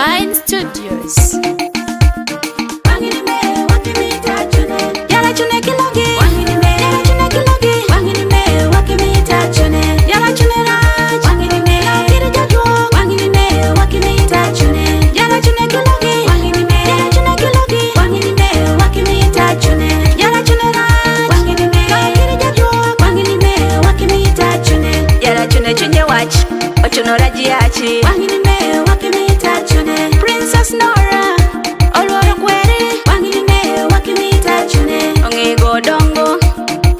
Vine Studios. Princess Nora, Olwaro Kwere, Wangine, Wakimita Chune, Ongego Dongo,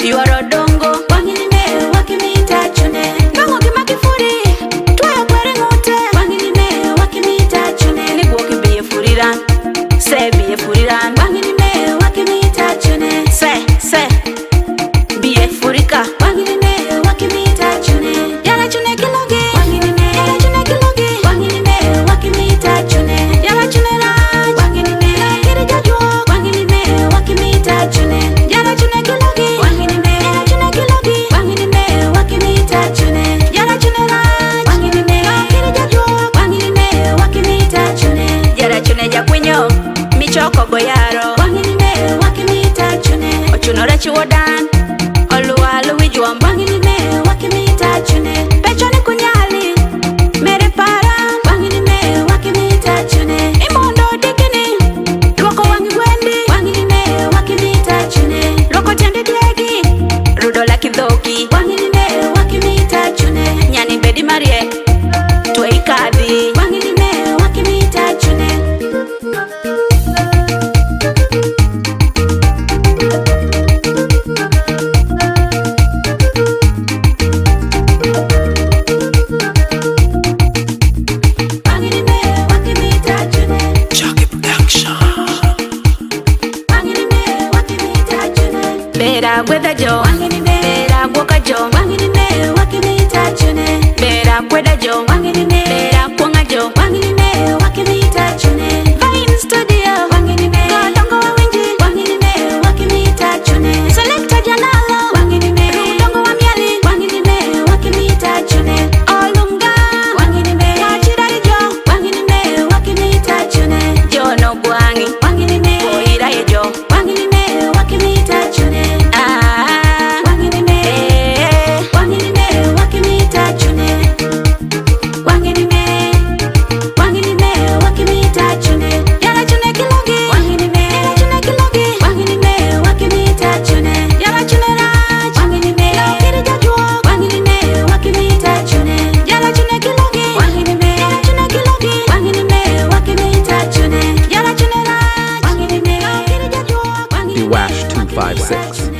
you are a dongo, Wangine, Wakimita Chune, Bango Kimakifuri, Twaya Kwere Mote, Wangine, Wakimita Chune, Nigwoki be a Furiran, say be a Furiran, Wangine, Wakimita Chune, say, be a Furika, Wangine, Wakimita Chune, Yara Chune Kilogi. Michoko goyaro wangine wakimita chune ochunora chiwodan oluwalu wijwa wangine wakimita chune pechoni kunyali mere para wangine wakimita chune imondo dikini lwoko wangi gwendi wangine wakimita chune lwoko tende diegi rudola kidhoki wangine wakimita chune nyani bedi marie tueikadhi wangine wakimita chune. Bera gweda jo, bera gwoka jo, wakimita chune. Bera gweda jo, bera kwanga jo, wakimita chune. Vine Studio, Godongo wa winji, wakimita chune. Selecta Janalo, Rudongo wa miali, wakimita chune. Olunga, Wachirari jo, wakimita chune. Jono gwangi, Oiraye jo, wakimita chune. Wash 256.